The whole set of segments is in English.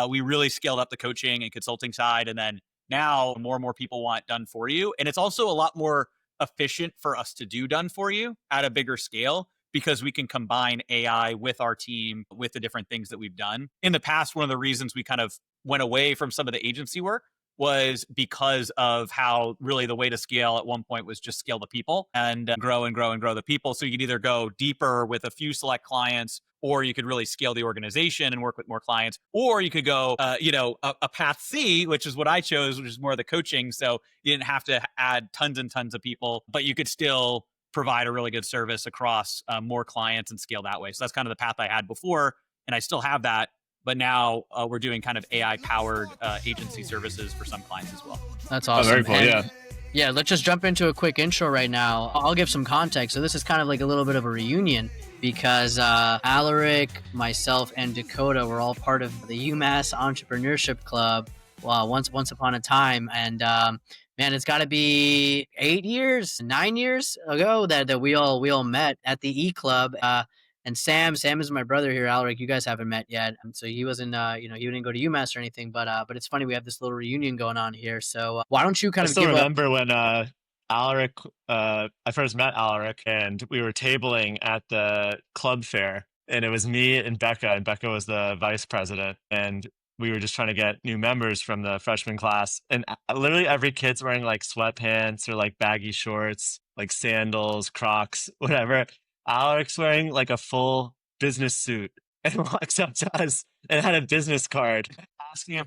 we really scaled up the coaching and consulting side. And then now more and more people want done for you. And it's also a lot more efficient for us to do done for you at a bigger scale because we can combine AI with our team with the different things that we've done. In the past, one of the reasons we kind of went away from some of the agency work was because of how really the way to scale at one point was just scale the people and grow and grow and grow the people. So you could either go deeper with a few select clients, or you could really scale the organization and work with more clients, or you could go, a path C, which is what I chose, which is more of the coaching. So you didn't have to add tons and tons of people, but you could still provide a really good service across more clients and scale that way. So that's kind of the path I had before, and I still have that. But now we're doing kind of AI-powered agency services for some clients as well. That's awesome. Oh, very cool. And yeah, let's just jump into a quick intro right now. I'll give some context. So this is kind of like a little bit of a reunion because Aleric, myself, and Dakota were all part of the UMass Entrepreneurship Club once upon a time. And man, it's got to be 9 years ago that we all met at the E Club. And Sam is my brother here. Aleric, you guys haven't met yet, so he wasn't, he didn't go to UMass or anything. But it's funny we have this little reunion going on here. So why don't you kind I of still remember when Aleric, I first met Aleric, and we were tabling at the club fair, and it was me and Becca was the vice president, and we were just trying to get new members from the freshman class, and literally every kid's wearing like sweatpants or like baggy shorts, like sandals, Crocs, whatever. Aleric's wearing like a full business suit and walks up to us and had a business card asking if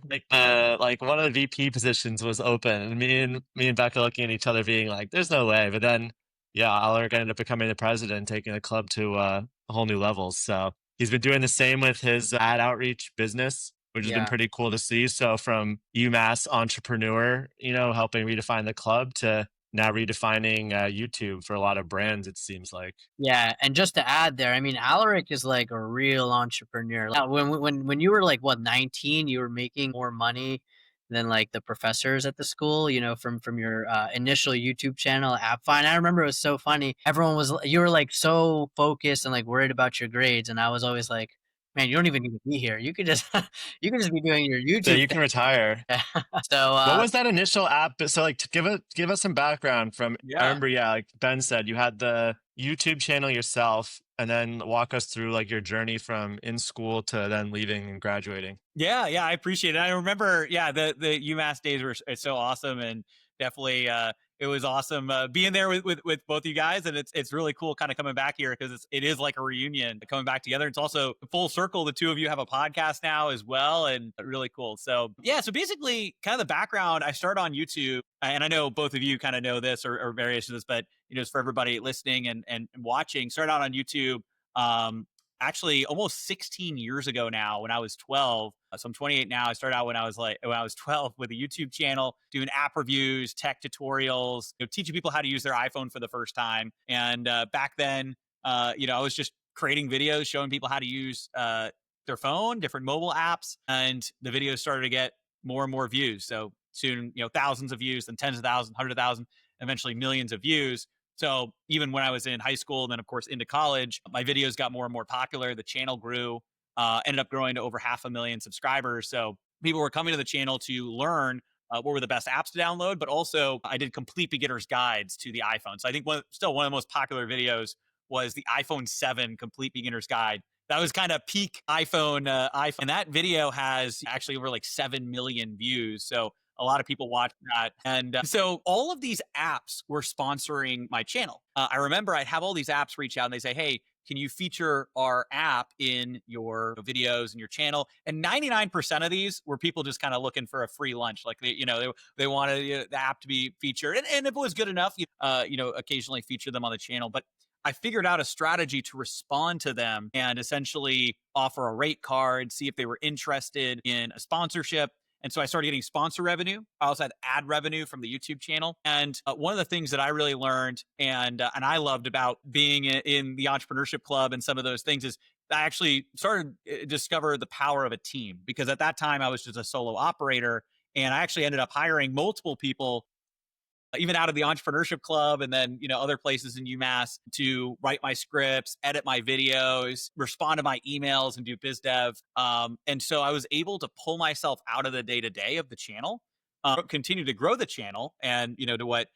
like one of the VP positions was open. And me and Becca looking at each other being like, there's no way. But then yeah, Aleric ended up becoming the president, taking the club to a whole new levels. So he's been doing the same with his ad outreach business, which has been pretty cool to see. So from UMass entrepreneur, helping redefine the club to now redefining YouTube for a lot of brands, it seems like. Yeah, and just to add there, I mean, Aleric is like a real entrepreneur. Like, when you were like 19, you were making more money than like the professors at the school, from your initial YouTube channel, AppFind. I remember it was so funny. You were like so focused and like worried about your grades, and I was always like, man, you don't even need to be here. You could just you could just be doing your YouTube. So you can retire. So what was that initial app? So like to give us some background from, I remember, like Ben said, you had the YouTube channel yourself, and then walk us through like your journey from in school to then leaving and graduating. Yeah, I appreciate it. I remember, the UMass days were so awesome, and definitely it was awesome being there with both of you guys, and it's really cool kind of coming back here because it is like a reunion coming back together. It's also full circle. The two of you have a podcast now as well, and really cool. So yeah, so basically kind of the background, I started on YouTube, and I know both of you kind of know this or variations of this, but just for everybody listening and watching, started out on YouTube actually almost 16 years ago now when I was 12. So I'm 28 now. I started out when I was 12 with a YouTube channel, doing app reviews, tech tutorials, teaching people how to use their iPhone for the first time. And back then, I was just creating videos, showing people how to use their phone, different mobile apps. And the videos started to get more and more views. So soon, thousands of views, then tens of thousands, 100,000, eventually millions of views. So even when I was in high school, and then of course into college, my videos got more and more popular. The channel grew, ended up growing to over 500,000 subscribers. So people were coming to the channel to learn what were the best apps to download, but also I did complete beginner's guides to the iPhone. So I think one of the most popular videos was the iPhone 7 complete beginner's guide. That was kind of peak iPhone. And that video has actually over like 7 million views. So a lot of people watch that. And so all of these apps were sponsoring my channel. I remember I'd have all these apps reach out and they say, hey, can you feature our app in your videos and your channel? And 99% of these were people just kind of looking for a free lunch. Like, they wanted the app to be featured. And if it was good enough, occasionally feature them on the channel. But I figured out a strategy to respond to them and essentially offer a rate card, see if they were interested in a sponsorship. And so I started getting sponsor revenue. I also had ad revenue from the YouTube channel. And one of the things that I really learned and I loved about being in the entrepreneurship club and some of those things is I actually started to discover the power of a team, because at that time I was just a solo operator, and I actually ended up hiring multiple people even out of the entrepreneurship club and then, other places in UMass to write my scripts, edit my videos, respond to my emails and do biz dev. And so I was able to pull myself out of the day to day of the channel, continue to grow the channel. And, to what,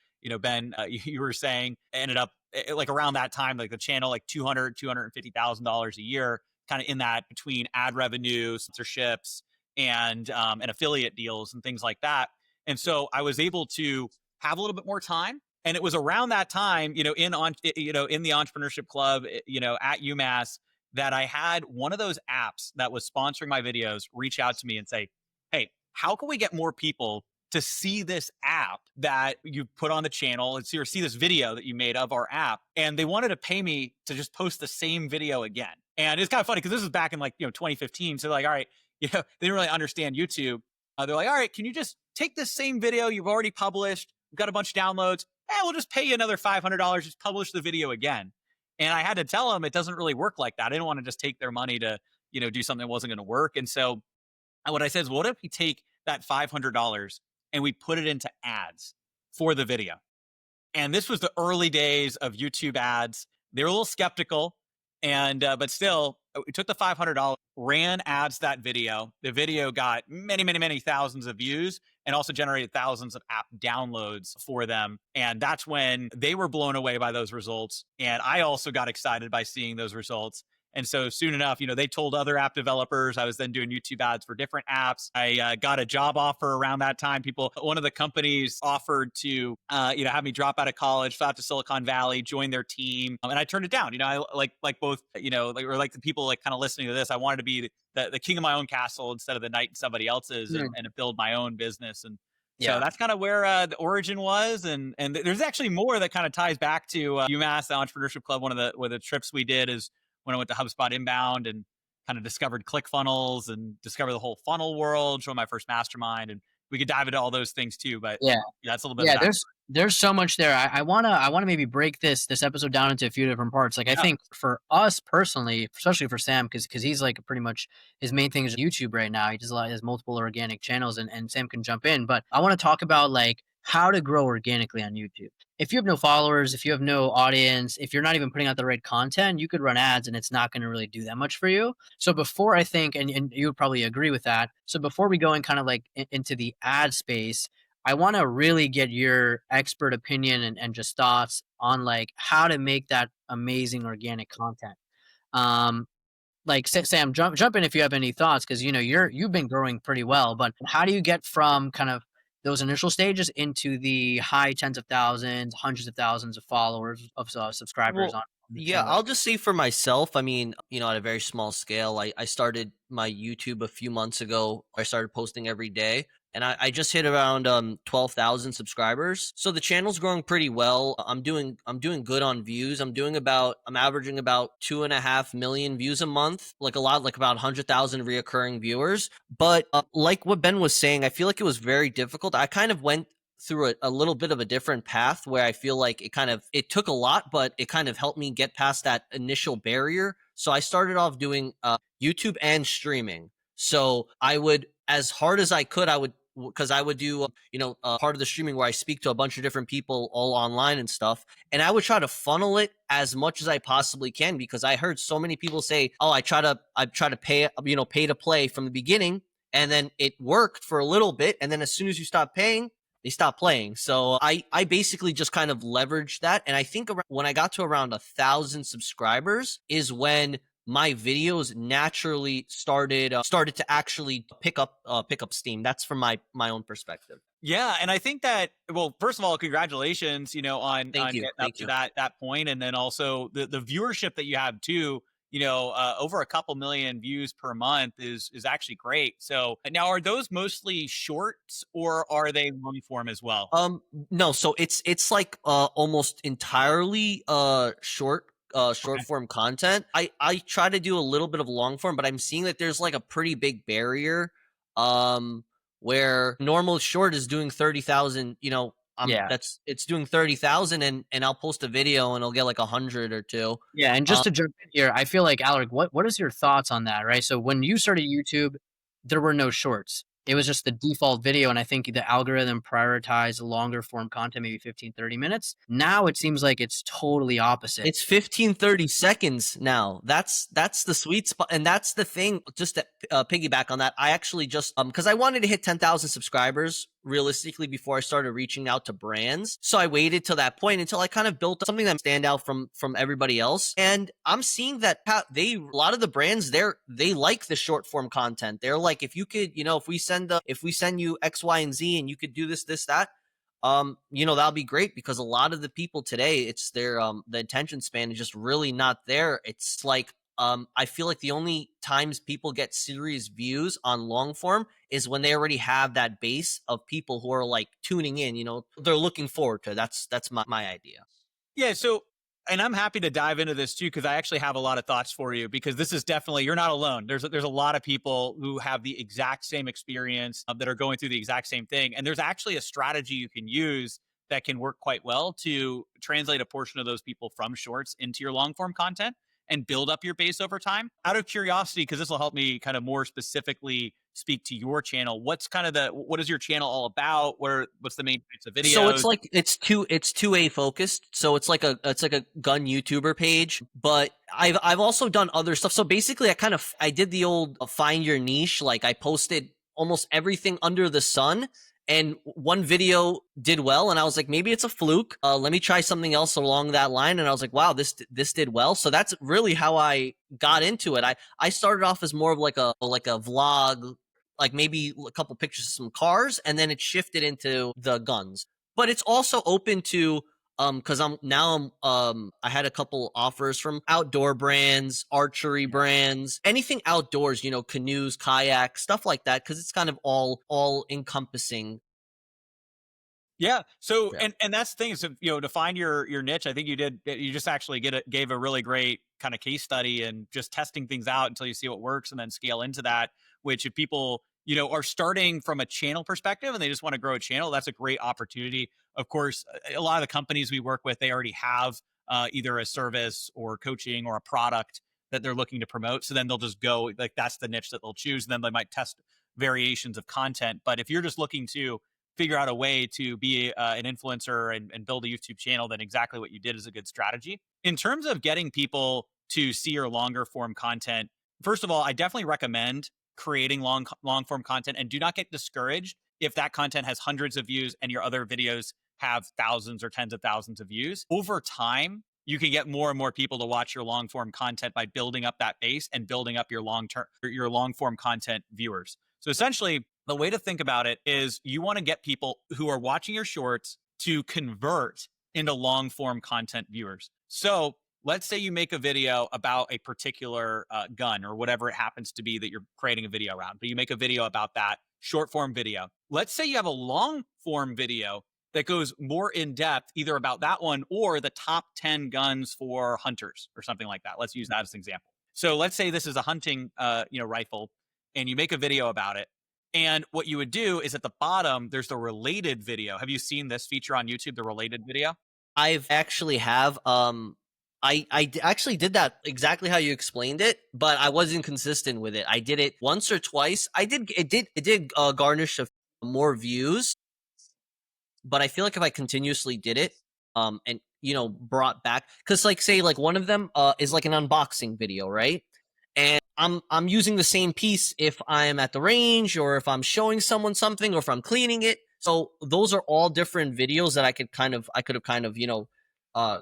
Ben, you were saying, ended up like around that time, like the channel, like $250,000 a year, kind of in that between ad revenue, sponsorships, and affiliate deals and things like that. And so I was able to have a little bit more time. And it was around that time, in the entrepreneurship club, at UMass, that I had one of those apps that was sponsoring my videos reach out to me and say, "Hey, how can we get more people to see this app that you put on the channel and see this video that you made of our app?" And they wanted to pay me to just post the same video again. And it's kind of funny because this was back in 2015. So like, all right, they didn't really understand YouTube. They're like, all right, can you just take this same video you've already published, got a bunch of downloads, and we'll just pay you another $500, just publish the video again. And I had to tell them it doesn't really work like that. I didn't want to just take their money to, do something that wasn't going to work. And so what I said is, what if we take that $500 and we put it into ads for the video? And this was the early days of YouTube ads. They were a little skeptical, and but still, we took the $500, ran ads that video. The video got many, many, many thousands of views, and also generated thousands of app downloads for them. And that's when they were blown away by those results, and I also got excited by seeing those results. And so soon enough, they told other app developers. I was then doing YouTube ads for different apps. I got a job offer around that time. One of the companies offered to, have me drop out of college, fly out to Silicon Valley, join their team, and I turned it down. I like both, like the people like kind of listening to this. I wanted to be the king of my own castle instead of the knight in somebody else's, and build my own business. And so that's kind of where the origin was. And there's actually more that kind of ties back to UMass, the Entrepreneurship Club. One of the trips we did is when I went to HubSpot Inbound and kind of discovered ClickFunnels and discovered the whole funnel world, joined my first mastermind. And we could dive into all those things too. But that's a little bit of that. There's so much there. I wanna maybe break this episode down into a few different parts. Like I think for us personally, especially for Sam, because he's like pretty much his main thing is YouTube right now. He has multiple organic channels, and Sam can jump in. But I want to talk about like how to grow organically on YouTube. If you have no followers, if you have no audience, if you're not even putting out the right content, you could run ads and it's not going to really do that much for you. So before I think, and you would probably agree with that. So before we go in kind of like into the ad space, I want to really get your expert opinion and just thoughts on like how to make that amazing organic content. Like Sam, jump in if you have any thoughts, because you've been growing pretty well. But how do you get from kind of those initial stages into the high tens of thousands, hundreds of thousands of followers of subscribers Well, on the yeah, channel? I'll just say for myself, I mean, at a very small scale, I started my YouTube a few months ago. I started posting every day, and I just hit around 12,000 subscribers. So the channel's growing pretty well. I'm doing good on views. I'm averaging about 2.5 million views a month, like about 100,000 reoccurring viewers. But like what Ben was saying, I feel like it was very difficult. I kind of went through a little bit of a different path where I feel like it took a lot, but it kind of helped me get past that initial barrier. So I started off doing YouTube and streaming. So I would, as hard as I could, because I would do, part of the streaming where I speak to a bunch of different people all online and stuff. And I would try to funnel it as much as I possibly can, because I heard so many people say, oh, I try to pay to play from the beginning. And then it worked for a little bit. And then as soon as you stop paying, they stopped playing. So I basically just kind of leveraged that. And I think when I got to around 1,000 subscribers is when my videos naturally started to actually pick up steam. That's from my own perspective. Yeah, and I think that, well, first of all, congratulations, on getting up to that point, and then also the viewership that you have too. Over a couple million views per month is actually great. So now, are those mostly shorts or are they long form as well? No, so it's like almost entirely short form content. I try to do a little bit of long form, but I'm seeing that there's like a pretty big barrier where normal short is doing 30,000, it's doing 30,000, and I'll post a video and I'll get like 100 or two. Yeah, and just to jump in here, I feel like Aleric, what is your thoughts on that, right? So when you started YouTube, there were no shorts. it was just the default video, and I think the algorithm prioritized longer form content, maybe 15, 30 minutes. Now it seems like it's totally opposite. It's 15, 30 seconds now. That's the sweet spot. And that's the thing, just to piggyback on that. I actually just, cause I wanted to hit 10,000 subscribers realistically before I started reaching out to brands. So I waited till that point until I kind of built something that stand out from everybody else. And I'm seeing that a lot of the brands they like the short form content. They're like, if you could, if we send you X, Y, and Z and you could do this, that, that'll be great, because a lot of the people today, it's their the attention span is just really not there. It's like I feel like the only times people get serious views on long form is when they already have that base of people who are like tuning in, they're looking forward to it. That's my idea. Yeah. So, and I'm happy to dive into this too, because I actually have a lot of thoughts for you, because this is definitely, you're not alone. There's a lot of people who have the exact same experience, that are going through the exact same thing. And there's actually a strategy you can use that can work quite well to translate a portion of those people from shorts into your long form content and build up your base over time. Out of curiosity, because this will help me kind of more specifically speak to your channel, what is your channel all about? What's the main types of videos? So it's like it's 2A focused. So it's like a gun YouTuber page, but I've also done other stuff. So basically I did the old find your niche. Like I posted almost everything under the sun, and one video did well, and I was like, maybe it's a fluke. Let me try something else along that line. And I was like, wow, this did well. So that's really how I got into it. I started off as more of like a vlog, like maybe a couple pictures of some cars, and then it shifted into the guns. But it's also open to because I had a couple offers from outdoor brands, archery brands, anything outdoors, canoes, kayaks, stuff like that, because it's kind of all encompassing. Yeah. So, Yeah. and that's the thing. So, to find your niche, I think you just actually gave a really great kind of case study, and just testing things out until you see what works and then scale into that, which if people, are starting from a channel perspective and they just want to grow a channel, that's a great opportunity. Of course, a lot of the companies we work with, they already have either a service or coaching or a product that they're looking to promote. So then they'll just go, like, that's the niche that they'll choose. And then they might test variations of content. But if you're just looking to figure out a way to be an influencer and build a YouTube channel, then exactly what you did is a good strategy. In terms of getting people to see your longer form content, first of all, I definitely recommend creating long form content, and do not get discouraged if that content has hundreds of views and your other videos have thousands or tens of thousands of views. Over time, you can get more and more people to watch your long form content by building up that base and building up your long form content viewers. So essentially, the way to think about it is you want to get people who are watching your shorts to convert into long form content viewers. So let's say you make a video about a particular gun or whatever it happens to be that you're creating a video around, but you make a video about that short form video. Let's say you have a long form video that goes more in depth, either about that one or the top 10 guns for hunters or something like that. Let's use that as an example. So let's say this is a hunting, rifle, and you make a video about it. And what you would do is at the bottom, there's the related video. Have you seen this feature on YouTube, the related video? I've actually have. Actually did that exactly how you explained it, but I wasn't consistent with it. I did it once or twice. It did garnish more views, but I feel like if I continuously did it, and brought back, because like say like one of them is like an unboxing video, right? And I'm using the same piece if I'm at the range, or if I'm showing someone something, or if I'm cleaning it. So those are all different videos that I could have kind of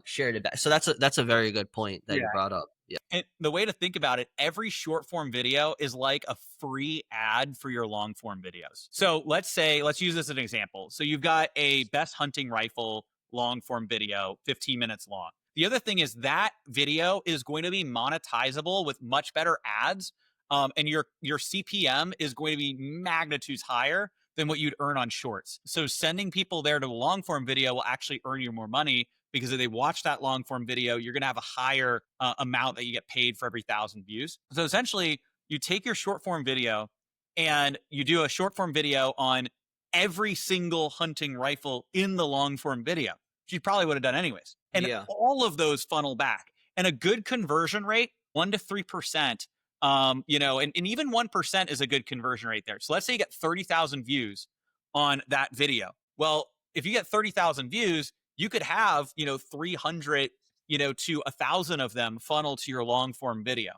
shared it back. So that's a very good point that you brought up. Yeah. And the way to think about it, every short form video is like a free ad for your long form videos. So let's use this as an example. So you've got a best hunting rifle long form video, 15 minutes long. The other thing is that video is going to be monetizable with much better ads. And your CPM is going to be magnitudes higher than what you'd earn on shorts. So sending people there to a long form video will actually earn you more money, because if they watch that long form video, you're going to have a higher amount that you get paid for every 1,000 views. So essentially, you take your short form video and you do a short form video on every single hunting rifle in the long form video, which you probably would have done anyways. And all of those funnel back. And a good conversion rate, 1% to 3% You know, and even 1% is a good conversion rate there. So let's say you get 30,000 views on that video. Well, if you get 30,000 views, you could have, you know, 300, you know, to 1,000 of them funnel to your long form video.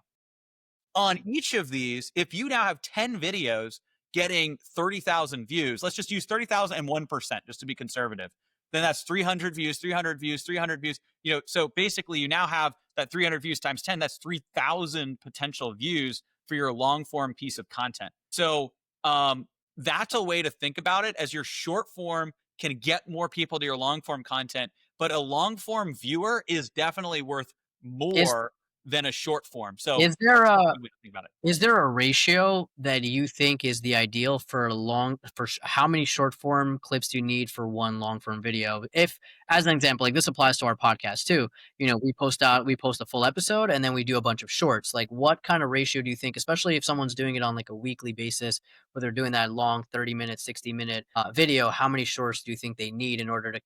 On each of these, if you now have 10 videos getting 30,000 views, let's just use 30,000 and 1% just to be conservative. Then that's 300 views, 300 views, 300 views. You know, so basically you now have that 300 views times 10, that's 3,000 potential views for your long form piece of content. So that's a way to think about it, as your short form can get more people to your long form content, but a long form viewer is definitely worth Is more than a short form. So is there that's a one way to think about it. Is there a ratio that you think is the ideal for how many short form clips do you need for one long form video? If, as an example, like this applies to our podcast too. You know, we post a full episode and then we do a bunch of shorts. Like, what kind of ratio do you think, especially if someone's doing it on like a weekly basis, where they're doing that long 30-minute, 60-minute video? How many shorts do you think they need in order to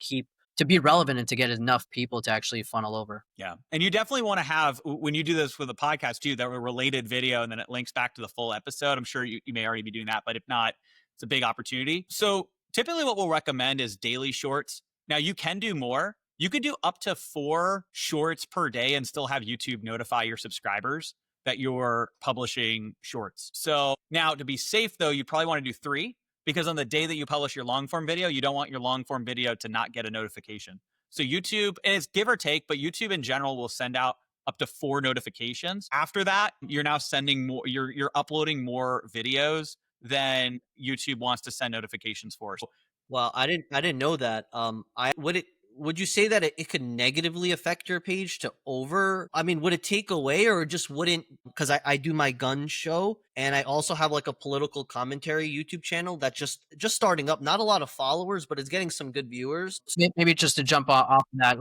be relevant and to get enough people to actually funnel over? Yeah. And you definitely want to have, when you do this with a podcast too, that related video and then it links back to the full episode. I'm sure you may already be doing that, but if not, it's a big opportunity. So typically what we'll recommend is daily shorts. Now you can do more. You could do up to 4 shorts per day and still have YouTube notify your subscribers that you're publishing shorts. So now to be safe though, you probably want to do 3, because on the day that you publish your long form video, you don't want your long form video to not get a notification. So YouTube, and it's give or take, but YouTube in general will send out up to 4 notifications. After that, you're now sending more, you're uploading more videos than YouTube wants to send notifications for. So Well, I didn't know that. Would you say that it could negatively affect your page to over? I mean, would it take away or just wouldn't? Because I do my gun show and I also have like a political commentary YouTube channel that's just starting up. Not a lot of followers, but it's getting some good viewers. Maybe just to jump off that,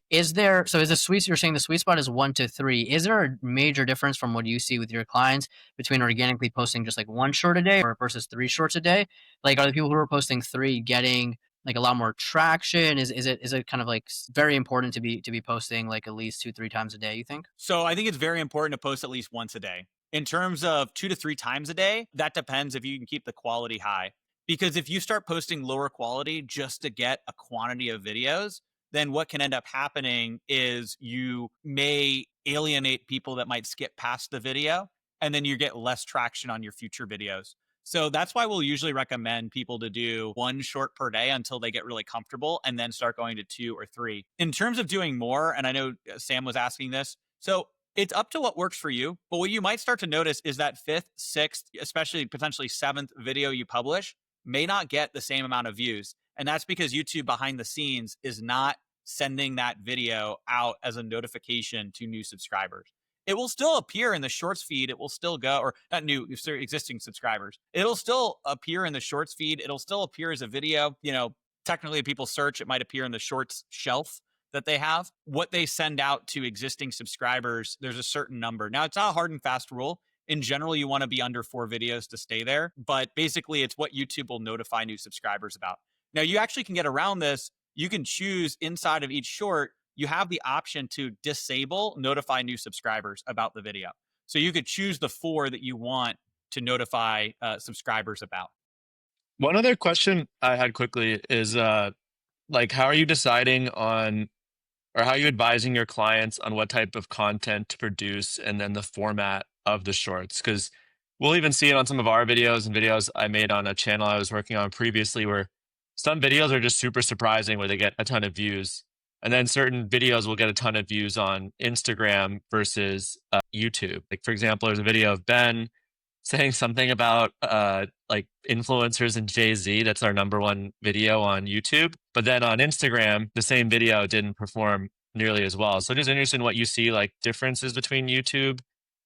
is there, so is the sweet, you're saying the sweet spot is 1 to 3. Is there a major difference from what you see with your clients between organically posting just like 1 short a day or versus 3 shorts a day? Like, are the people who are posting 3 getting like a lot more traction? Is it kind of like very important to be posting like at least 2, 3 times a day, you think? So I think it's very important to post at least once a day. In terms of 2 to 3 times a day, that depends if you can keep the quality high. Because if you start posting lower quality just to get a quantity of videos, then what can end up happening is you may alienate people that might skip past the video, and then you get less traction on your future videos. So that's why we'll usually recommend people to do 1 short per day until they get really comfortable and then start going to 2 or 3. In terms of doing more, and I know Sam was asking this, so it's up to what works for you. But what you might start to notice is that 5th, 6th, especially potentially 7th video you publish may not get the same amount of views. And that's because YouTube behind the scenes is not sending that video out as a notification to new subscribers. It will still appear in the shorts feed. It will still go, or not new, existing subscribers. It'll still appear in the shorts feed. It'll still appear as a video. You know, technically, if people search, it might appear in the shorts shelf that they have. What they send out to existing subscribers, there's a certain number. Now, it's not a hard and fast rule. In general, you want to be under 4 videos to stay there. But basically, it's what YouTube will notify new subscribers about. Now, you actually can get around this. You can choose inside of each short, you have the option to disable notify new subscribers about the video. So you could choose the 4 that you want to notify subscribers about. One other question I had quickly is like, how are you deciding on, or how are you advising your clients on what type of content to produce and then the format of the shorts? Because we'll even see it on some of our videos and videos I made on a channel I was working on previously, where some videos are just super surprising where they get a ton of views. And then certain videos will get a ton of views on Instagram versus YouTube. Like, for example, there's a video of Ben saying something about like influencers and Jay-Z. That's our #1 video on YouTube. But then on Instagram, the same video didn't perform nearly as well. So just interested in what you see, like differences between YouTube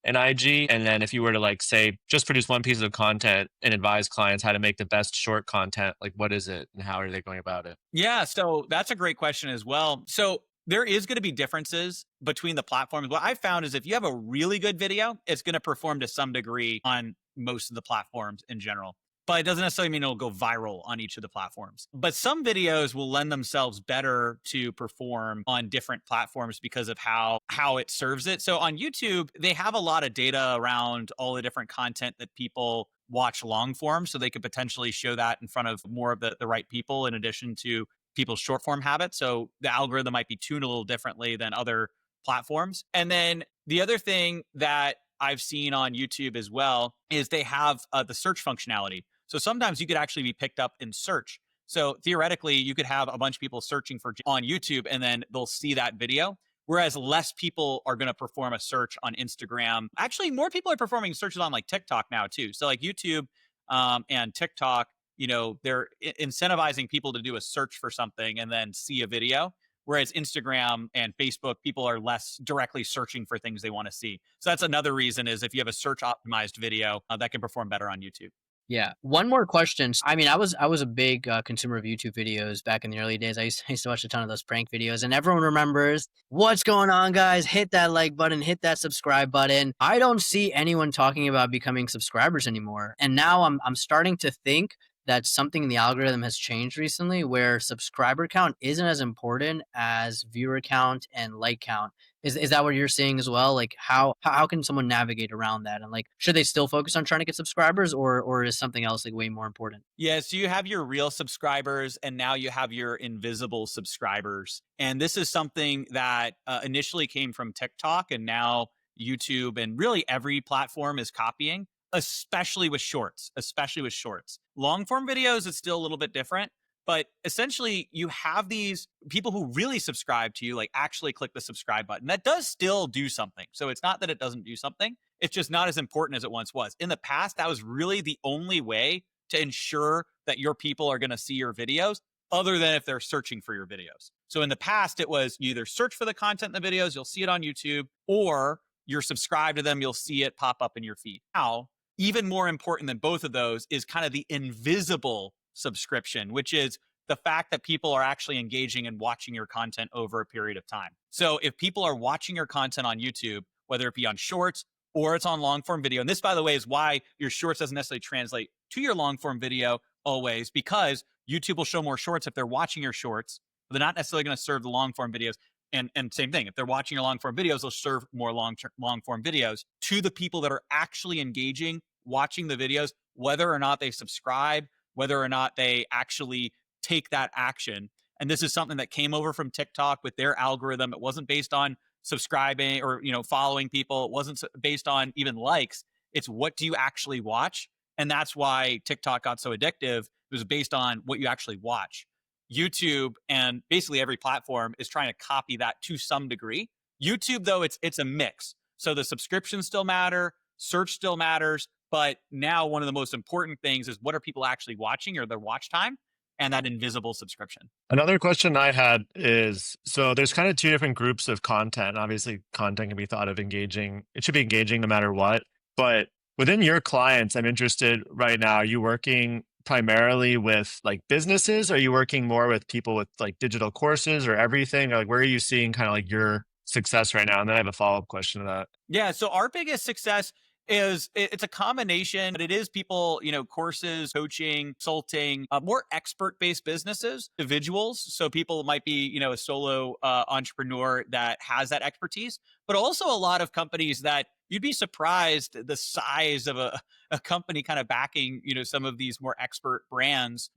and IG. And then if you were to like say, just produce one piece of content and advise clients how to make the best short content, like what is it and how are they going about it? Yeah, so that's a great question as well. So there is going to be differences between the platforms. What I found is if you have a really good video, it's going to perform to some degree on most of the platforms in general. but it doesn't necessarily mean it'll go viral on each of the platforms. But some videos will lend themselves better to perform on different platforms because of how it serves it. So on YouTube, they have a lot of data around all the different content that people watch long form, so they could potentially show that in front of more of the right people in addition to people's short form habits. So the algorithm might be tuned a little differently than other platforms. And then the other thing that I've seen on YouTube as well is they have the search functionality. So sometimes you could actually be picked up in search. So theoretically, you could have a bunch of people searching for on YouTube and then they'll see that video. Whereas less people are going to perform a search on Instagram. Actually, more people are performing searches on like TikTok now too. So like YouTube and TikTok, they're incentivizing people to do a search for something and then see a video. Whereas Instagram and Facebook, people are less directly searching for things they want to see. So that's another reason is if you have a search optimized video that can perform better on YouTube. Yeah. One more question. I mean, I was a big consumer of YouTube videos back in the early days. I used to watch a ton of those prank videos, and everyone remembers what's going on, guys. Hit that like button, hit that subscribe button. I don't see anyone talking about becoming subscribers anymore, and now I'm starting to think that something in the algorithm has changed recently, where subscriber count isn't as important as viewer count and like count. Is that what you're seeing as well? Like how can someone navigate around that? And like should they still focus on trying to get subscribers or is something else like way more important? Yeah, so you have your real subscribers and now you have your invisible subscribers. And this is something that initially came from TikTok and now YouTube and really every platform is copying, especially with shorts, especially with shorts. Long form videos, it's still a little bit different. But essentially, you have these people who really subscribe to you, like actually click the subscribe button. That does still do something. So it's not that it doesn't do something. It's just not as important as it once was. In the past, that was really the only way to ensure that your people are going to see your videos, other than if they're searching for your videos. So in the past, it was you either search for the content in the videos, you'll see it on YouTube, or you're subscribed to them, you'll see it pop up in your feed. Now, even more important than both of those is kind of the invisible subscription, which is the fact that people are actually engaging and watching your content over a period of time. So if people are watching your content on YouTube, whether it be on shorts or it's on long form video, and this, by the way, is why your shorts doesn't necessarily translate to your long form video always, because YouTube will show more shorts if they're watching your shorts. But they're not necessarily going to serve the long form videos. And same thing, if they're watching your long form videos, they'll serve more long form videos to the people that are actually engaging, watching the videos, whether or not they subscribe, whether or not they actually take that action. And this is something that came over from TikTok with their algorithm. It wasn't based on subscribing or following people. It wasn't based on even likes. It's what do you actually watch? And that's why TikTok got so addictive. It was based on what you actually watch. YouTube and basically every platform is trying to copy that to some degree. YouTube, though, it's a mix. So the subscriptions still matter, search still matters, but now one of the most important things is what are people actually watching or their watch time, and that invisible subscription. Another question I had is, so there's kind of two different groups of content. Obviously, content can be thought of engaging. It should be engaging no matter what. But within your clients, I'm interested right now, are you working primarily with like businesses? Are you working more with people with like digital courses or everything? Or like where are you seeing kind of like your success right now? And then I have a follow-up question to that. Yeah, so our biggest success is it's a combination, but it is people, courses, coaching, consulting, more expert-based businesses, individuals. So people might be, a solo entrepreneur that has that expertise, but also a lot of companies that you'd be surprised the size of a company kind of backing, some of these more expert brands.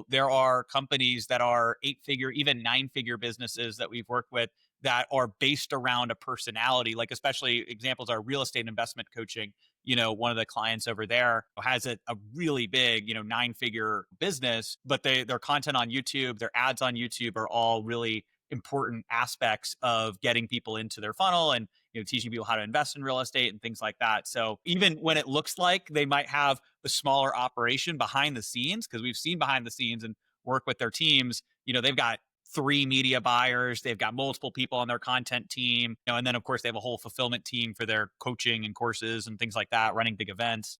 There are companies that are 8-figure, even 9-figure businesses that we've worked with that are based around a personality, like especially examples are real estate investment coaching. One of the clients over there has a really big, 9-figure business, but their content on YouTube, their ads on YouTube are all really important aspects of getting people into their funnel and teaching people how to invest in real estate and things like that. So even when it looks like they might have a smaller operation behind the scenes, because we've seen behind the scenes and work with their teams, they've got 3 media buyers, they've got multiple people on their content team, and then of course they have a whole fulfillment team for their coaching and courses and things like that, running big events.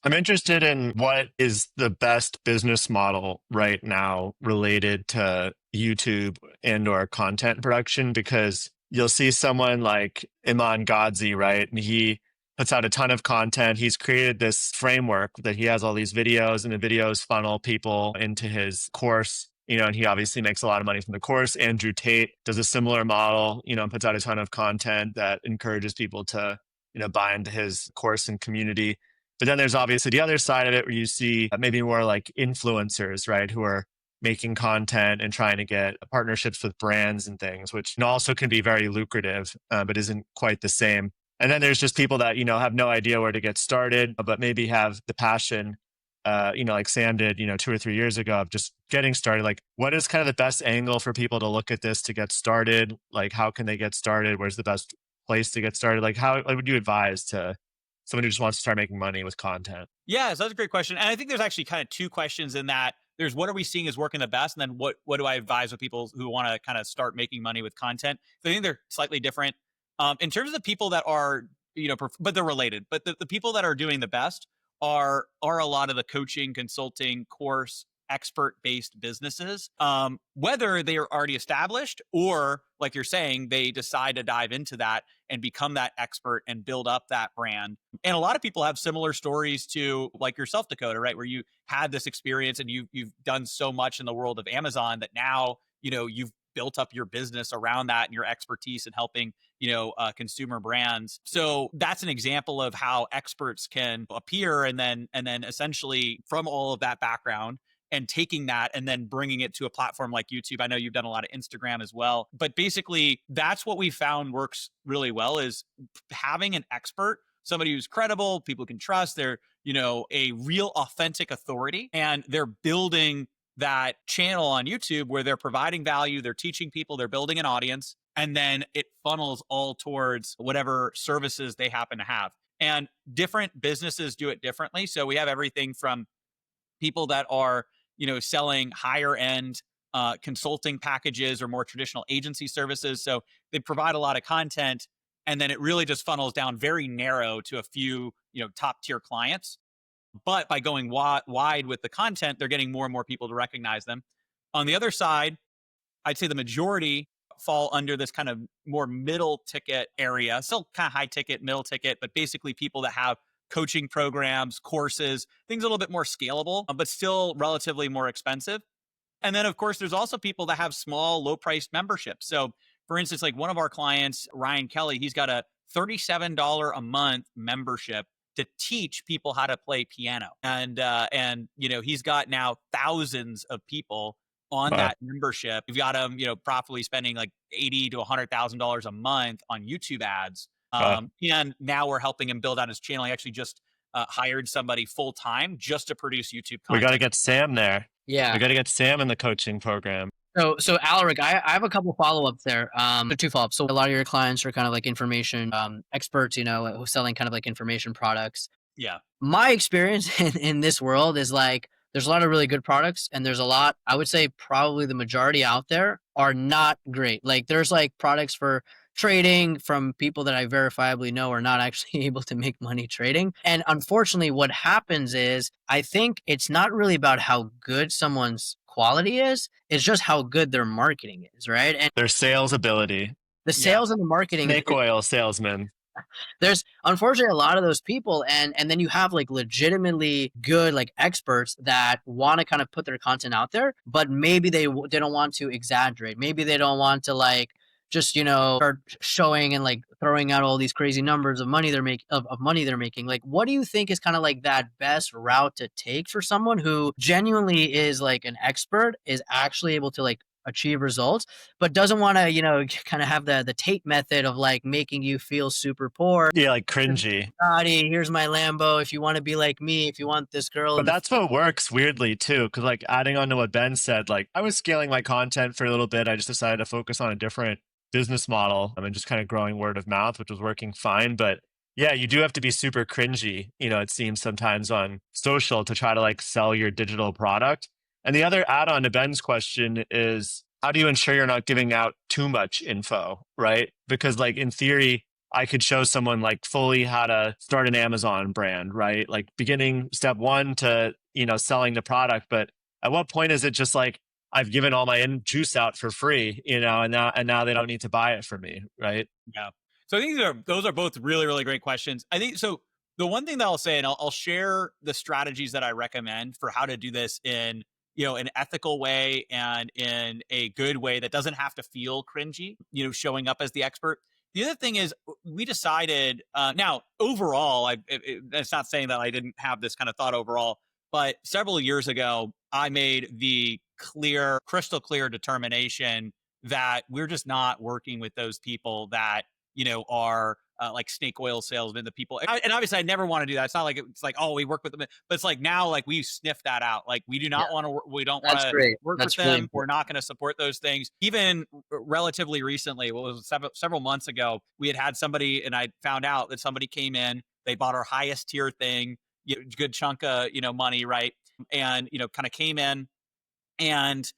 I'm interested in what is the best business model right now related to YouTube and or content production, because you'll see someone like Iman Gadzhi, right? And he puts out a ton of content. He's created this framework that he has all these videos, and the videos funnel people into his course. And he obviously makes a lot of money from the course. Andrew Tate does a similar model, and puts out a ton of content that encourages people to, buy into his course and community. But then there's obviously the other side of it where you see maybe more like influencers, right, who are making content and trying to get partnerships with brands and things, which also can be very lucrative, but isn't quite the same. And then there's just people that, have no idea where to get started, but maybe have the passion, like Sam did, 2 or 3 years ago, of just getting started. Like, what is kind of the best angle for people to look at this to get started? Like, how can they get started? Where's the best place to get started? Like, how would you advise to someone who just wants to start making money with content? Yeah, so that's a great question. And I think there's actually kind of two questions in that. There's what are we seeing is working the best? And then what do I advise with people who want to kind of start making money with content? So I think they're slightly different. In terms of the people that are, but they're related. But the people that are doing the best are a lot of the coaching, consulting, course, expert-based businesses. Whether they are already established or, like you're saying, they decide to dive into that and become that expert and build up that brand. And a lot of people have similar stories to like yourself, Dakota, right? Where you had this experience and you've done so much in the world of Amazon that now, you've built up your business around that and your expertise in helping, consumer brands. So that's an example of how experts can appear and then essentially from all of that background and taking that and then bringing it to a platform like YouTube. I know you've done a lot of Instagram as well, but basically that's what we found works really well is having an expert, somebody who's credible, people can trust, they're, a real authentic authority, and they're building that channel on YouTube where they're providing value, they're teaching people, they're building an audience, and then it funnels all towards whatever services they happen to have. And different businesses do it differently. So we have everything from people that are, selling higher end consulting packages or more traditional agency services. So they provide a lot of content, and then it really just funnels down very narrow to a few, top tier clients. But by going wide with the content, they're getting more and more people to recognize them. On the other side, I'd say the majority fall under this kind of more middle ticket area, still kind of high ticket, middle ticket, but basically people that have coaching programs, courses, things a little bit more scalable, but still relatively more expensive. And then, of course, there's also people that have small, low priced memberships. So, for instance, like one of our clients, Ryan Kelly, he's got a $37 a month membership to teach people how to play piano. And he's got now thousands of people on that membership. We've got him, probably spending like $80,000 to $100,000 a month on YouTube ads. And now we're helping him build out his channel. He actually just hired somebody full time just to produce YouTube content. We got to get Sam there. Yeah. We got to get Sam in the coaching program. So Aleric, I have a couple follow-ups there. 2 follow-ups. So a lot of your clients are kind of like information experts, selling kind of like information products. Yeah. My experience in this world is like, there's a lot of really good products, and there's a lot, I would say probably the majority out there are not great. Like there's like products for trading from people that I verifiably know are not actually able to make money trading. And unfortunately, what happens is I think it's not really about how good someone's quality is. It's just how good their marketing is, right? And their sales ability. The sales and the marketing. Snake oil salesman. There's unfortunately a lot of those people, and then you have like legitimately good like experts that want to kind of put their content out there, but maybe they don't want to exaggerate. Maybe they don't want to like just start showing and like throwing out all these crazy numbers of money they're making. Like, what do you think is kind of like that best route to take for someone who genuinely is like an expert, is actually able to like achieve results, but doesn't want to, kind of have the Tate method of like making you feel super poor. Yeah, like cringy. Here's my Lambo. If you want to be like me, if you want this girl. But that's what works weirdly too. Cause like adding on to what Ben said, like I was scaling my content for a little bit. I just decided to focus on a different business model and just kind of growing word of mouth, which was working fine. But yeah, you do have to be super cringy, it seems sometimes on social to try to like sell your digital product. And the other add-on to Ben's question is, how do you ensure you're not giving out too much info, right? Because like in theory, I could show someone like fully how to start an Amazon brand, right? Like beginning step 1 to, selling the product. But at what point is it just like, I've given all my juice out for free, and now they don't need to buy it from me, right? Yeah. So I think those are both really, really great questions. I think so. The one thing that I'll say, and I'll share the strategies that I recommend for how to do this in an ethical way and in a good way that doesn't have to feel cringy. Showing up as the expert. The other thing is we decided. Now, overall, it's not saying that I didn't have this kind of thought overall, but several years ago, I made the crystal clear determination that we're just not working with those people that are like snake oil salesmen, the people. And obviously, I never want to do that. It's not like it's like, oh, we work with them, but it's like now, like we sniff that out. Like we do not want to. We don't want That's to great. work That's with really them. We're important. not going to support those things. Even relatively recently, what was several months ago, we had somebody, and I found out that somebody came in. They bought our highest tier thing, good chunk of money, right? And kind of came in and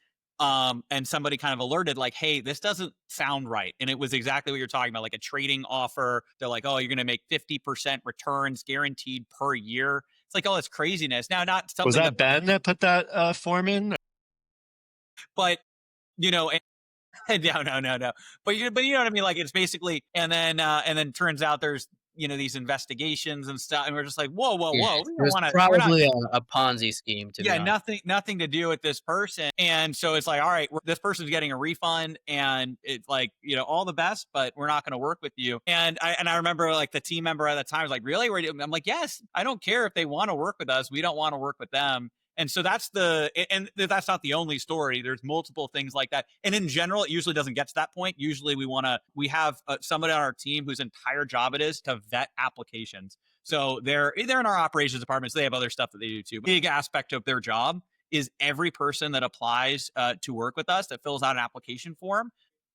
somebody kind of alerted like, hey, this doesn't sound right. And it was exactly what you're talking about, like a trading offer. They're like, oh, you're going to make 50% returns guaranteed per year. It's like, oh, it's craziness. Now, not something Was that Ben that put that form in? but no, no. But you know what I mean? Like it's basically, and then turns out there's these investigations and stuff, and we're just like, whoa, Yeah, we it don't was want to. We're not. probably a Ponzi scheme, to be Yeah, honest. nothing to do with this person. And so it's like, all right, this person's getting a refund, and it's like, all the best, but we're not going to work with you. And I remember like the team member at the time was like, really? I'm like, yes, I don't care if they want to work with us. We don't want to work with them. And so that's that's not the only story. There's multiple things like that. And in general, it usually doesn't get to that point. Usually we have somebody on our team whose entire job it is to vet applications. So they're in our operations department. So they have other stuff that they do too. Big aspect of their job is every person that applies to work with us that fills out an application form.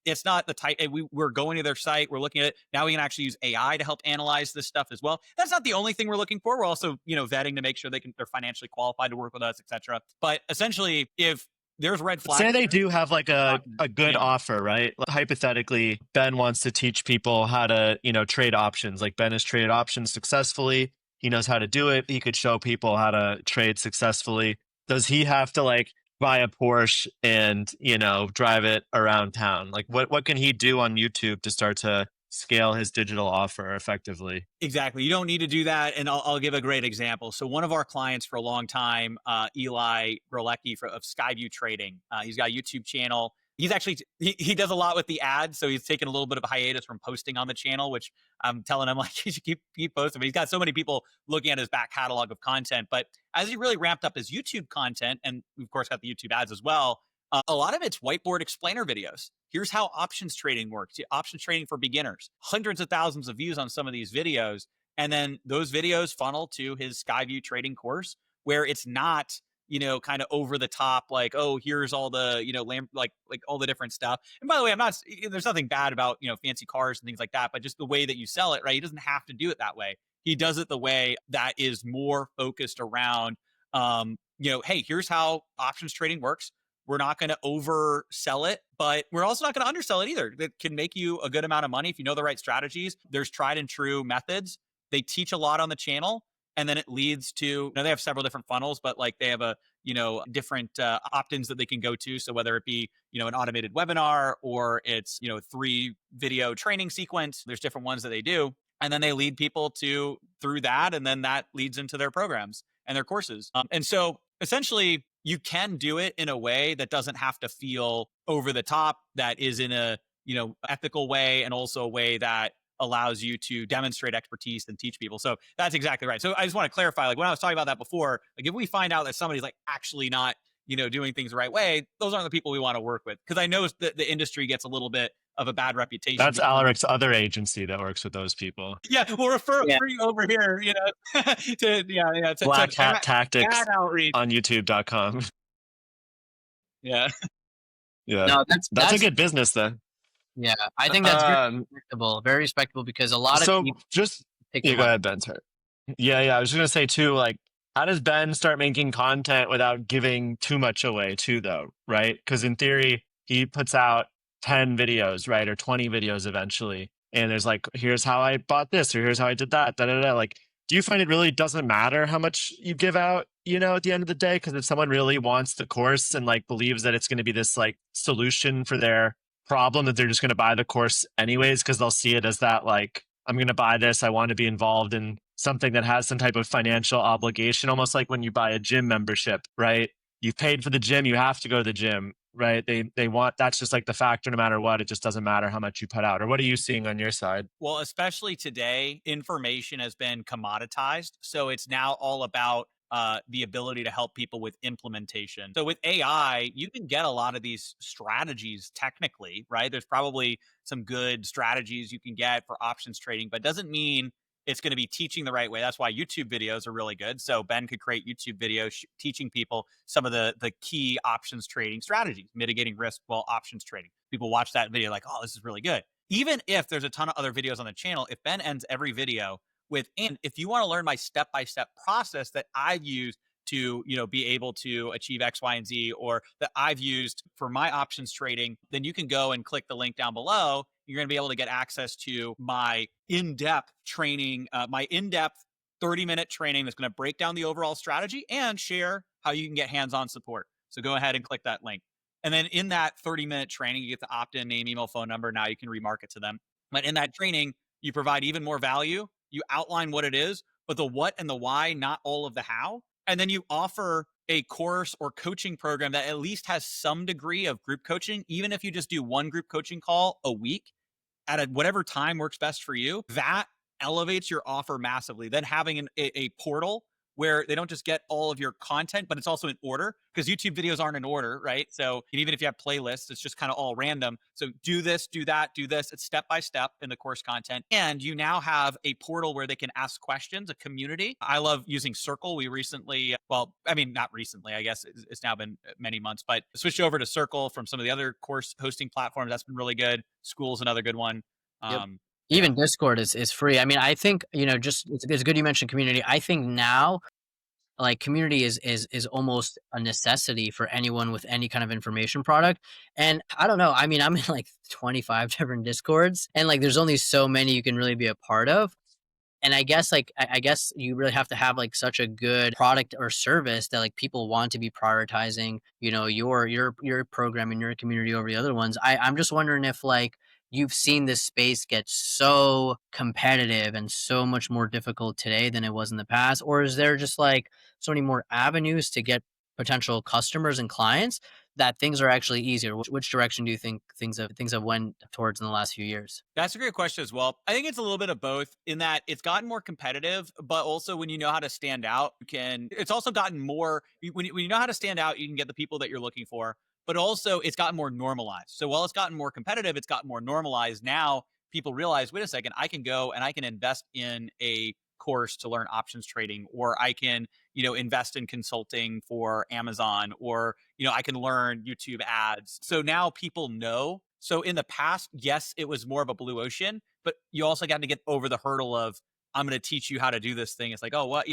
It's not the type. We're going to their site. We're looking at it. Now we can actually use AI to help analyze this stuff as well. That's not the only thing we're looking for. We're also, vetting to make sure they're financially qualified to work with us, etc. But essentially, if there's red flags. Say they do have like a good offer, right? Hypothetically, Ben wants to teach people how to, trade options. Like Ben has traded options successfully. He knows how to do it. He could show people how to trade successfully. Does he have to like buy a Porsche and, drive it around town? Like what can he do on YouTube to start to scale his digital offer effectively? Exactly. You don't need to do that. And I'll give a great example. So one of our clients for a long time, Eli Grolecki of Skyview Trading, he's got a YouTube channel. He's actually, he does a lot with the ads. So he's taken a little bit of a hiatus from posting on the channel, which I'm telling him like, you should keep posting. But he's got so many people looking at his back catalog of content. But as he really ramped up his YouTube content, and we of course got the YouTube ads as well, a lot of it's whiteboard explainer videos. Here's how options trading works. Options trading for beginners. Hundreds of thousands of views on some of these videos. And then those videos funnel to his Skyview trading course where it's not, kind of over the top, like, oh, here's all the, like all the different stuff. And by the way, there's nothing bad about, fancy cars and things like that, but just the way that you sell it, right? He doesn't have to do it that way. He does it the way that is more focused around, hey, here's how options trading works. We're not going to oversell it, but we're also not going to undersell it either. That can make you a good amount of money if you know the right strategies. There's tried and true methods. They teach a lot on the channel, and then it leads to, they have several different funnels, but like they have different opt-ins that they can go to. So whether it be, an automated webinar or it's, 3 video training sequence, there's different ones that they do. And then they lead people through that. And then that leads into their programs and their courses. And so essentially, you can do it in a way that doesn't have to feel over the top, that is in a, ethical way, and also a way that allows you to demonstrate expertise and teach people. So that's exactly right. So I just want to clarify, like when I was talking about that before, like if we find out that somebody's like actually not, doing things the right way, those aren't the people we want to work with. Because I know that the industry gets a little bit of a bad reputation. That's Aleric's other agency that works with those people. Yeah, we'll refer you over here, to Black Hat Tactics ad outreach on YouTube.com. Yeah. Yeah. No, that's a good business then. Yeah, I think that's very respectable because a lot of people just go ahead, Ben. Sorry. Yeah. I was just gonna say too, like, how does Ben start making content without giving too much away too, though, right? Because in theory, he puts out 10 videos, right, or 20 videos eventually, and there's like, here's how I bought this, or here's how I did that, Like, do you find it really doesn't matter how much you give out, at the end of the day? Because if someone really wants the course and like believes that it's going to be this like solution for their problem that they're just going to buy the course anyways because they'll see it as that, like, I'm going to buy this, I want to be involved in something that has some type of financial obligation, almost like when you buy a gym membership, right? You've paid for the gym, you have to go to the gym, right? They want, that's just like the factor no matter what. It just doesn't matter how much you put out. Or what are you seeing on your side? Well, especially today, information has been commoditized. So it's now all about the ability to help people with implementation. So with AI, you can get a lot of these strategies technically, right? There's probably some good strategies you can get for options trading, but it doesn't mean it's going to be teaching the right way. That's why YouTube videos are really good. So Ben could create YouTube videos teaching people some of the key options trading strategies, mitigating risk while options trading. People watch that video like, oh, this is really good. Even if there's a ton of other videos on the channel, if Ben ends every video with, and if you want to learn my step-by-step process that I've used to, be able to achieve X, Y, and Z, or that I've used for my options trading, then you can go and click the link down below. You're going to be able to get access to my in-depth training, my in-depth 30-minute training that's going to break down the overall strategy and share how you can get hands-on support. So go ahead and click that link. And then in that 30-minute training, you get the opt-in name, email, phone number. Now you can remarket to them. But in that training, you provide even more value. You outline what it is, but the what and the why, not all of the how. And then you offer a course or coaching program that at least has some degree of group coaching, even if you just do one group coaching call a week at whatever time works best for you. That elevates your offer massively. Then having a portal where they don't just get all of your content, but it's also in order, because YouTube videos aren't in order, right? So even if you have playlists, it's just kind of all random. So do this, do that, do this. It's step by step in the course content. And you now have a portal where they can ask questions, a community. I love using Circle. We recently, well, I mean, not recently, I guess it's now been many months, but switched over to Circle from some of the other course hosting platforms. That's been really good. School's another good one. Yep. Yeah. Even Discord is free. I mean, I think, just it's good you mentioned community. I think now, like, community is almost a necessity for anyone with any kind of information product. And I don't know. I mean, I'm in like 25 different Discords, and like there's only so many you can really be a part of. And I guess like I guess you really have to have like such a good product or service that like people want to be prioritizing, your program and your community over the other ones. I'm just wondering if like you've seen this space get so competitive and so much more difficult today than it was in the past, or is there just like so many more avenues to get potential customers and clients that things are actually easier? Which direction do you think things have went towards in the last few years? That's a great question as well. I think it's a little bit of both in that it's gotten more competitive, but also when you know how to stand out, it's also gotten more, when you know how to stand out, you can get the people that you're looking for, but also it's gotten more normalized. So while it's gotten more competitive, it's gotten more normalized. Now people realize, wait a second, I can go and I can invest in a course to learn options trading, or I can, invest in consulting for Amazon, or, I can learn YouTube ads. So now people know. So in the past, yes, it was more of a blue ocean, but you also got to get over the hurdle of, I'm going to teach you how to do this thing. It's like, oh, what?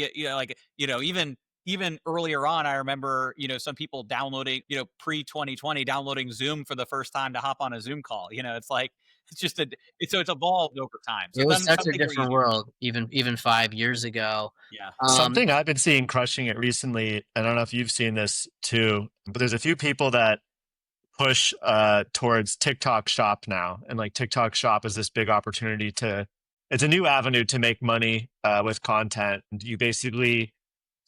Even earlier on, I remember, some people downloading, pre 2020, downloading Zoom for the first time to hop on a Zoom call. It's like, so it's evolved over time. So It was such some a things are different easier. world even 5 years ago. Yeah. Something I've been seeing crushing it recently, I don't know if you've seen this too, but there's a few people that push towards TikTok Shop now. And like TikTok Shop is this big opportunity it's a new avenue to make money with content. You basically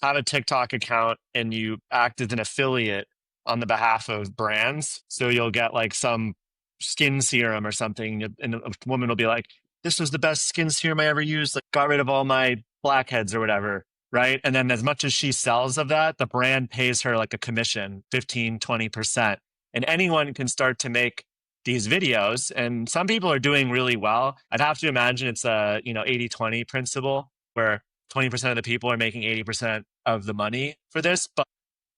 have a TikTok account and you act as an affiliate on the behalf of brands. So you'll get like some skin serum or something, and a woman will be like, this was the best skin serum I ever used, like got rid of all my blackheads or whatever, right? And then as much as she sells of that, the brand pays her like a commission, 15, 20%. And anyone can start to make these videos. And some people are doing really well. I'd have to imagine it's a 80-20 principle where 20% of the people are making 80% of the money for this. But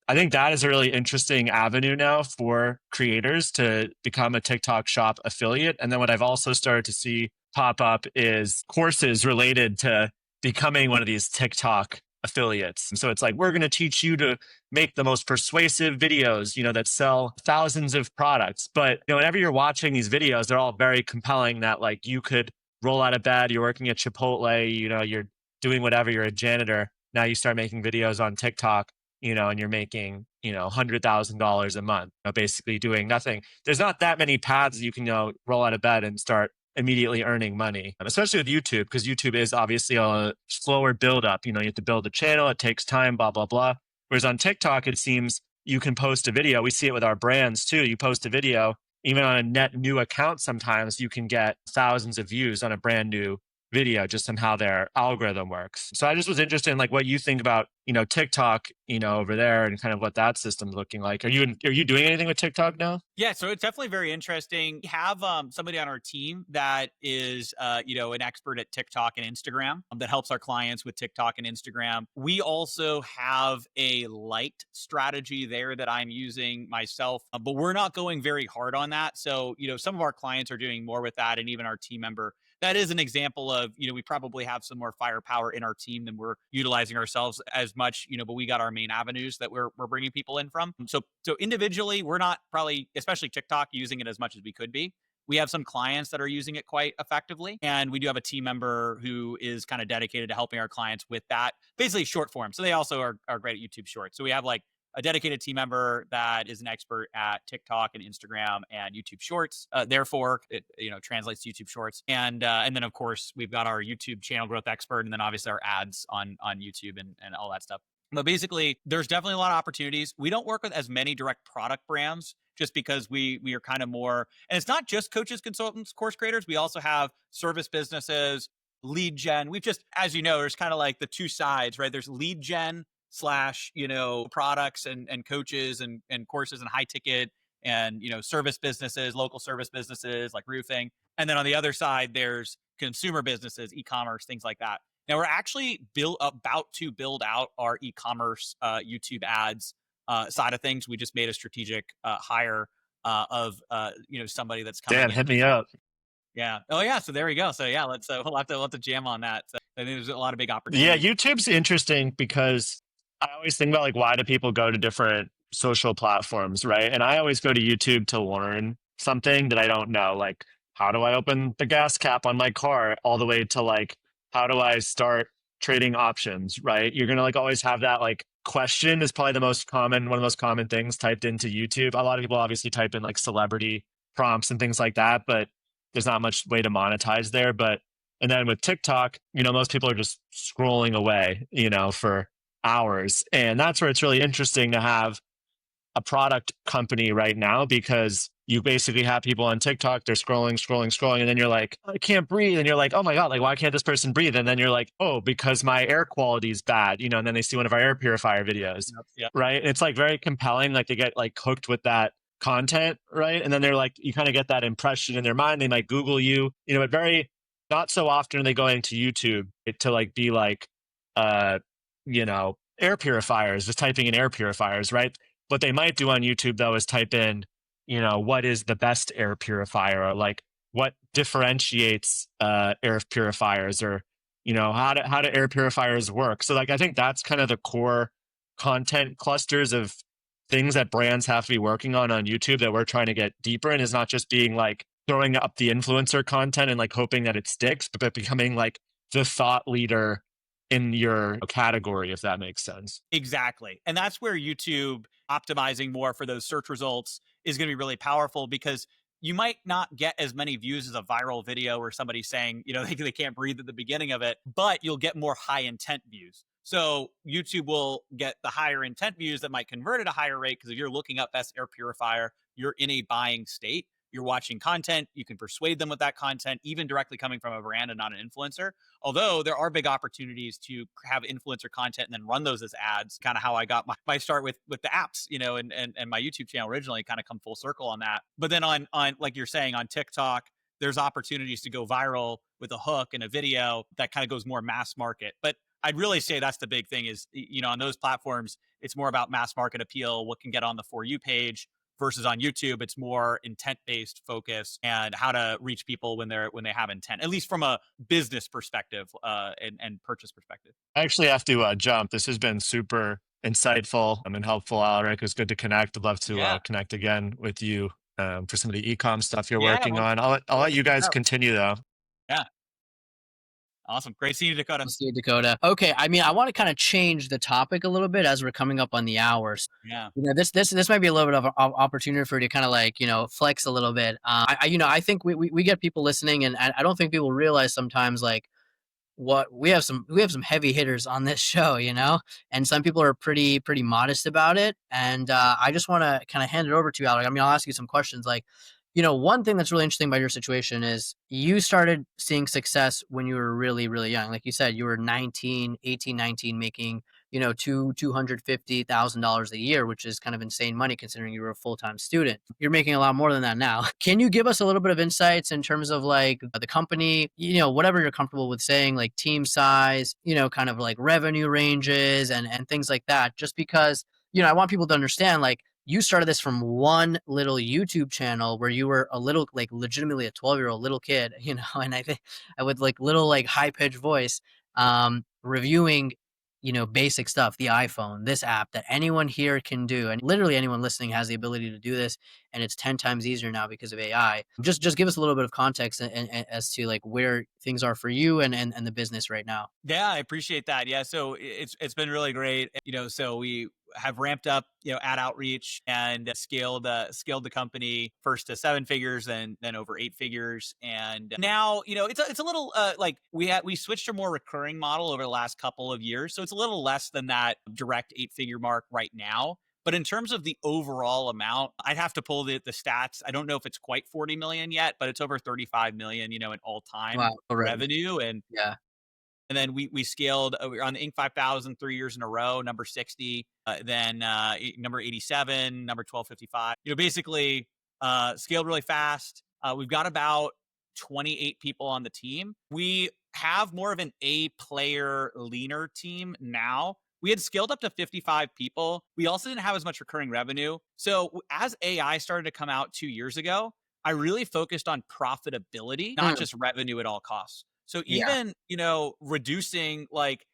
I think that is a really interesting avenue now for creators to become a TikTok Shop affiliate. And then what I've also started to see pop up is courses related to becoming one of these TikTok affiliates. And so it's like, we're going to teach you to make the most persuasive videos, that sell thousands of products. But whenever you're watching these videos, they're all very compelling that like you could roll out of bed, you're working at Chipotle, you're doing whatever, you're a janitor. Now you start making videos on TikTok, and you're making $100,000 a month, basically doing nothing. There's not that many paths you can roll out of bed and start immediately earning money, especially with YouTube, because YouTube is obviously a slower build up. You have to build a channel, it takes time, blah, blah, blah. Whereas on TikTok, it seems you can post a video. We see it with our brands too. You post a video, even on a net new account, sometimes you can get thousands of views on a brand new video just on how their algorithm works. So I just was interested in like what you think about, TikTok, over there and kind of what that system's looking like. Are you doing anything with TikTok now? Yeah, so it's definitely very interesting. We have somebody on our team that is, an expert at TikTok and Instagram that helps our clients with TikTok and Instagram. We also have a light strategy there that I'm using myself, but we're not going very hard on that. So, some of our clients are doing more with that, and even our team member. That is an example of, we probably have some more firepower in our team than we're utilizing ourselves as much, but we got our main avenues that we're bringing people in from. So individually, we're not probably, especially TikTok, using it as much as we could be. We have some clients that are using it quite effectively. And we do have a team member who is kind of dedicated to helping our clients with that, basically short form. So they also are great at YouTube Shorts. So we have like a dedicated team member that is an expert at TikTok and Instagram and YouTube Shorts. Therefore, it translates to YouTube Shorts, and then of course we've got our YouTube channel growth expert, and then obviously our ads on YouTube and all that stuff. But basically, there's definitely a lot of opportunities. We don't work with as many direct product brands just because we are kind of more, and it's not just coaches, consultants, course creators. We also have service businesses, lead gen. We've just, as you know, there's kind of like the two sides, right? There's lead gen slash, products and coaches and courses and high ticket and, service businesses, local service businesses like roofing. And then on the other side, there's consumer businesses, e-commerce, things like that. Now we're actually about to build out our e-commerce YouTube ads side of things. We just made a strategic hire of somebody that's coming Dan, in. hit me up. Yeah. Oh yeah. So there we go. So yeah, we'll have to jam on that. So I think there's a lot of big opportunities. Yeah, YouTube's interesting because I always think about like why do people go to different social platforms, right? And I always go to YouTube to learn something that I don't know, like how do I open the gas cap on my car, all the way to like how do I start trading options, right? You're gonna like always have that like question is probably one of the most common things typed into YouTube. A lot of people obviously type in like celebrity prompts and things like that, but there's not much way to monetize there. And then with TikTok, most people are just scrolling away, for hours. And that's where it's really interesting to have a product company right now, because you basically have people on TikTok, they're scrolling, and then you're like, I can't breathe. And you're like, oh my God, like, why can't this person breathe? And then you're like, oh, because my air quality is bad, and then they see one of our air purifier videos, Yep. right? And it's like very compelling. Like they get like hooked with that content, right? And then they're like, you kind of get that impression in their mind. They might Google you, but very, not so often are they going to YouTube to like be like, air purifiers, just typing in air purifiers, right? What they might do on YouTube though is type in, what is the best air purifier, or like what differentiates air purifiers, or how do air purifiers work. So like I think that's kind of the core content clusters of things that brands have to be working on YouTube that we're trying to get deeper in, is not just being like throwing up the influencer content and like hoping that it sticks, but becoming like the thought leader in your category, if that makes sense. Exactly. And that's where YouTube optimizing more for those search results is going to be really powerful, because you might not get as many views as a viral video or somebody saying, they can't breathe at the beginning of it, but you'll get more high intent views. So YouTube will get the higher intent views that might convert at a higher rate, because if you're looking up best air purifier, you're in a buying state. You're watching content, you can persuade them with that content, even directly coming from a brand and not an influencer. Although there are big opportunities to have influencer content and then run those as ads, kind of how I got my start with the apps, and my YouTube channel originally, kind of come full circle on that. But then on like you're saying, on TikTok, there's opportunities to go viral with a hook and a video that kind of goes more mass market. But I'd really say that's the big thing is, on those platforms, it's more about mass market appeal, what can get on the For You page, versus on YouTube, it's more intent-based focus and how to reach people when they have intent, at least from a business perspective and purchase perspective. I actually have to jump. This has been super insightful and helpful, Aleric. It was good to connect. I'd love to connect again with you for some of the e-com stuff you're working on. I'll let you guys continue though. Yeah. Awesome. Great seeing you, Dakota. We'll see you, Dakota. Okay, I mean, I want to kind of change the topic a little bit as we're coming up on the hours. Yeah. This might be a little bit of an opportunity for you to kind of like flex a little bit. I think we get people listening, and I don't think people realize sometimes like what we have some heavy hitters on this show, and some people are pretty modest about it. And I just want to kind of hand it over to you, Alec. I mean, I'll ask you some questions. Like, one thing that's really interesting about your situation is you started seeing success when you were really, really young. Like you said, you were 19, making, $250,000 a year, which is kind of insane money considering you were a full-time student. You're making a lot more than that now. Can you give us a little bit of insights in terms of like the company, whatever you're comfortable with saying, like team size, kind of like revenue ranges and things like that, just because, I want people to understand like you started this from one little YouTube channel where you were a little, like legitimately a 12-year-old little kid, and I think I would like little, like high pitched voice, reviewing, basic stuff, the iPhone, this app that anyone here can do. And literally anyone listening has the ability to do this. And it's 10 times easier now because of AI. Just give us a little bit of context and as to like where things are for you and the business right now. Yeah, I appreciate that. Yeah, so it's been really great. So we have ramped up, ad outreach and scaled the company first to seven figures and then over eight figures. And now, it's a little like we switched to a more recurring model over the last couple of years. So it's a little less than that direct eight-figure mark right now. But in terms of the overall amount, I'd have to pull the stats. I don't know if it's quite 40 million yet, but it's over 35 million, in all-time Wow. Already. revenue. Yeah. And then we scaled. We were on the Inc. 5000 3 years in a row, number 60, then number 87, number 1255. Basically scaled really fast. We've got about 28 people on the team. We have more of an A player leaner team now. We had scaled up to 55 people. We also didn't have as much recurring revenue. So as AI started to come out 2 years ago, I really focused on profitability, not just revenue at all costs. So Yeah. even, reducing like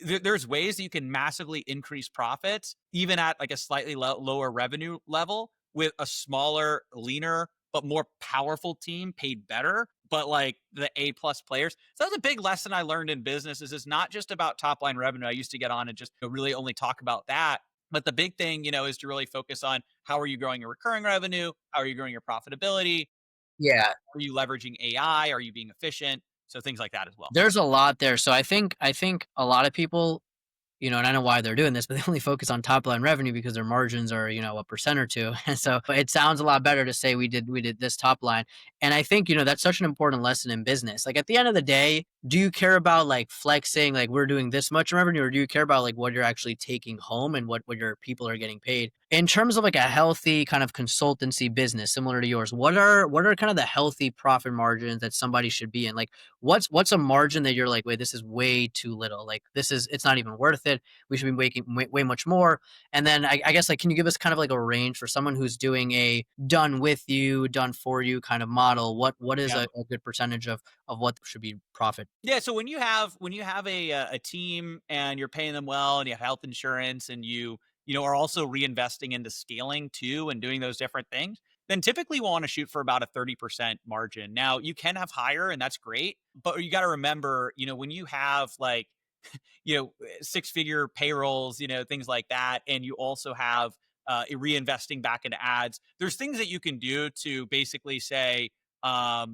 there's ways that you can massively increase profits even at like a slightly lower revenue level with a smaller, leaner, but more powerful team paid better, but like the A plus players. So that was a big lesson I learned in business is it's not just about top line revenue. I used to get on and just really only talk about that. But the big thing, is to really focus on how are you growing your recurring revenue? How are you growing your profitability? Yeah. Are you leveraging AI? Are you being efficient? So things like that as well. There's a lot there. So I think a lot of people, and I know why they're doing this, but they only focus on top line revenue because their margins are, a percent or two. And so it sounds a lot better to say we did this top line. And I think, that's such an important lesson in business. Like at the end of the day, do you care about like flexing, like we're doing this much revenue, or do you care about like what you're actually taking home and what your people are getting paid? In terms of like a healthy kind of consultancy business similar to yours, what are kind of the healthy profit margins that somebody should be in? Like what's a margin that you're like, wait, this is way too little. Like it's not even worth it. We should be making way much more. And then I guess like, can you give us kind of like a range for someone who's doing a done with you, done for you kind of model? What is Yeah. a good percentage of what should be profit? Yeah. So when you have a team and you're paying them well and you have health insurance and you are also reinvesting into scaling too and doing those different things, then typically we'll want to shoot for about a 30% margin. Now you can have higher and that's great, but you got to remember, when you have like six figure payrolls, things like that, and you also have reinvesting back into ads, there's things that you can do to basically say, all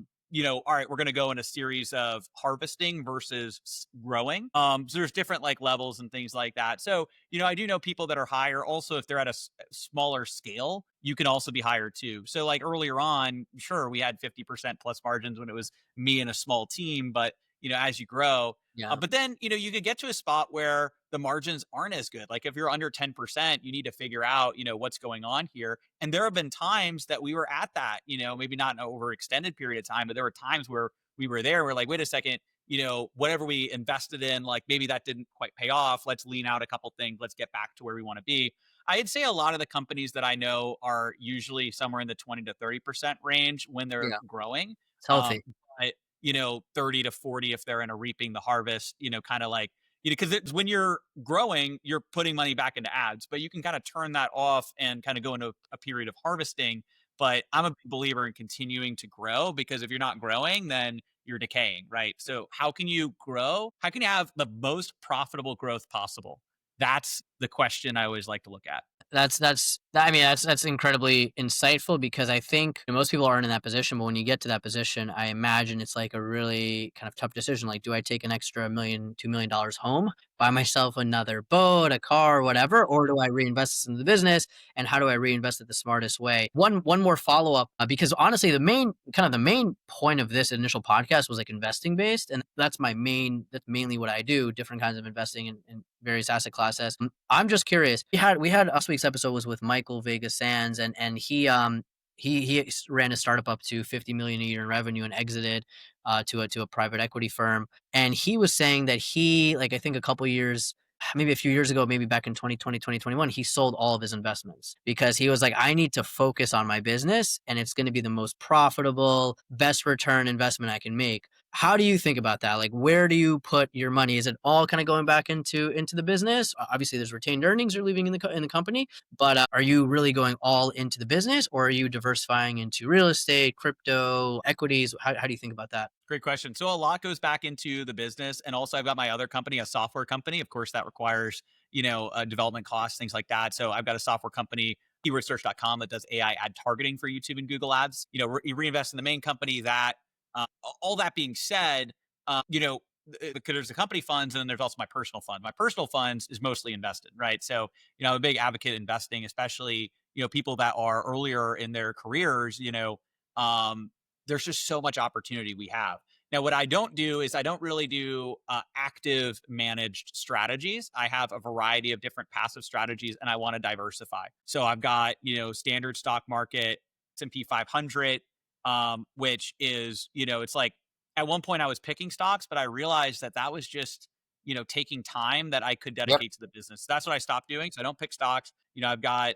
right, we're going to go in a series of harvesting versus growing. So there's different like levels and things like that. So, I do know people that are higher. Also, if they're at a smaller scale, you can also be higher too. So like earlier on, sure, we had 50% plus margins when it was me and a small team, but as you grow, Yeah. but then, you could get to a spot where the margins aren't as good. Like if you're under 10%, you need to figure out, what's going on here. And there have been times that we were at that, maybe not an over extended period of time, but there were times where we were there. We're like, wait a second, whatever we invested in, like maybe that didn't quite pay off. Let's lean out a couple things. Let's get back to where we want to be. I'd say a lot of the companies that I know are usually somewhere in the 20 to 30% range when they're Yeah. growing. It's Um, healthy. but 30 to 40 if they're in a reaping the harvest, kind of like, because it's when you're growing, you're putting money back into ads, but you can kind of turn that off and kind of go into a period of harvesting. But I'm a big believer in continuing to grow because if you're not growing, then you're decaying, right? So how can you grow? How can you have the most profitable growth possible? That's the question I always like to look at. I mean, that's incredibly insightful, because I think most people aren't in that position, but when you get to that position, I imagine it's like a really kind of tough decision. Like, do I take an extra million, $2 million home, buy myself another boat, a car, whatever, or do I reinvest this into the business? And how do I reinvest it the smartest way? One more follow up, because honestly, the main point of this initial podcast was like investing based, and that's mainly what I do. Different kinds of investing in various asset classes. I'm just curious. We had last week's episode was with Michael Vegas Sands, and he ran a startup up to 50 million a year in revenue and exited to a private equity firm. And he was saying that he, like, I think a couple years, maybe a few years ago, maybe back in 2020, 2021, he sold all of his investments because he was like, I need to focus on my business and it's going to be the most profitable, best return investment I can make. How do you think about that? Like, where do you put your money? Is it all kind of going back into the business? Obviously, there's retained earnings you're leaving in the company, but are you really going all into the business, or are you diversifying into real estate, crypto, equities? How do you think about that? Great question. So a lot goes back into the business, and also I've got my other company, a software company. Of course, that requires development costs, things like that. So I've got a software company, keywordsearch.com, that does AI ad targeting for YouTube and Google Ads. You reinvest in the main company. That all that being said, because there's the company funds and then there's also my personal fund. My personal funds is mostly invested, right? So I'm a big advocate investing, especially people that are earlier in their careers. Um, there's just so much opportunity we have. Now, what I don't do is I don't really do active managed strategies. I have a variety of different passive strategies, and I want to diversify. So I've got standard stock market, S&P 500, which is it's like at one point I was picking stocks, but I realized that was just taking time that I could Yep. dedicate to the business. So that's what I stopped doing. So I don't pick stocks. I've got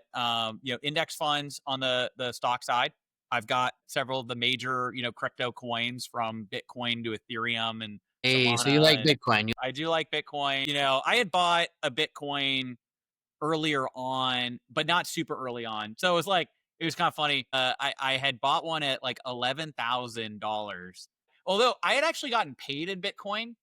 index funds on the stock side. I've got several of the major, crypto coins, from Bitcoin to Ethereum and Hey, so you like Solana. And Bitcoin? I do like Bitcoin. I had bought a Bitcoin earlier on, but not super early on. So it was kind of funny. I had bought one at like $11,000. Although I had actually gotten paid in Bitcoin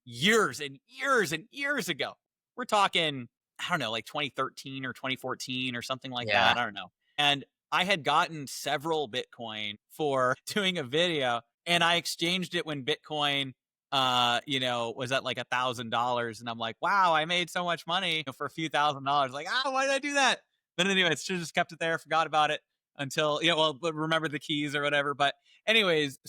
years and years and years ago. We're talking, I don't know, like 2013 or 2014 or something like Yeah. that. I don't know. And I had gotten several Bitcoin for doing a video, and I exchanged it when Bitcoin was at like $1,000. And I'm like, wow, I made so much money for a few $1,000s. Like, why did I do that? But anyway, I should have just kept it there, forgot about it until, but remember the keys or whatever. But anyways,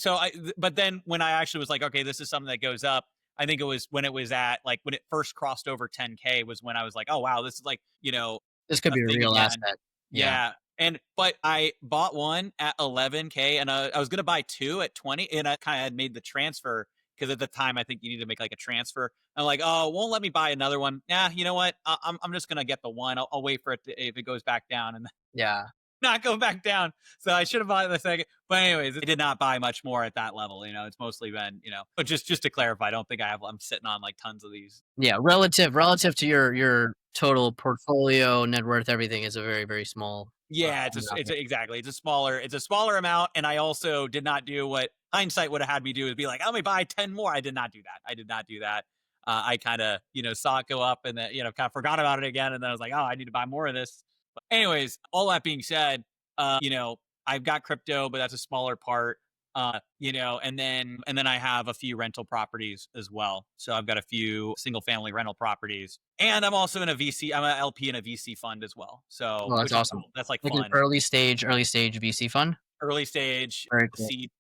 but then when I actually was like, okay, this is something that goes up, I think it was when it was at like when it first crossed over 10K was when I was like, oh wow, this is like, This could a be a thing real again. asset. Yeah. Yeah. But I bought one at 11K, and I was going to buy two at 20, and I kind of had made the transfer because at the time I think you need to make like a transfer. I'm like, oh, it won't let me buy another one. Yeah, you know what? I'm just going to get the one. I'll wait for it if it goes back down, and Yeah. not go back down. So I should have bought the second. But anyways, I did not buy much more at that level. It's mostly been, but just to clarify, I don't think I'm sitting on like tons of these. Yeah. Relative to your total portfolio, net worth, everything is a very, very small Yeah, amount. exactly. It's a smaller amount. And I also did not do what hindsight would have had me do, is be like, let me buy 10 more. I did not do that. I did not do that. I kind of, saw it go up, and then, kind of forgot about it again. And then I was like, oh, I need to buy more of this. But anyways, all that being said, I've got crypto, but that's a smaller part. And then I have a few rental properties as well. So I've got a few single family rental properties, and I'm also in a VC. I'm an LP in a VC fund as well. So, Well, that's which is awesome. cool. That's like Like an fun. early stage VC fund. Early stage Very cool. seed,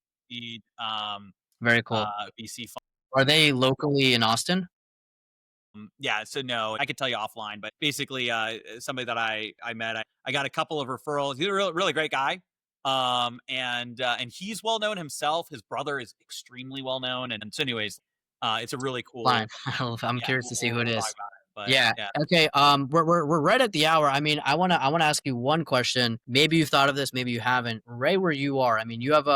Very cool. VC fund. Are they locally in Austin? Yeah, so no, I could tell you offline, but basically, somebody that I met, I got a couple of referrals. He's a really great guy, and he's well known himself. His brother is extremely well known, and so anyways, it's a really cool. Fine. I'm Yeah, curious to see who it we'll talk is. about it, but Yeah. yeah. Okay. We're right at the hour. I mean, I wanna ask you one question. Maybe you've thought of this, maybe you haven't. Right where you are. I mean, you have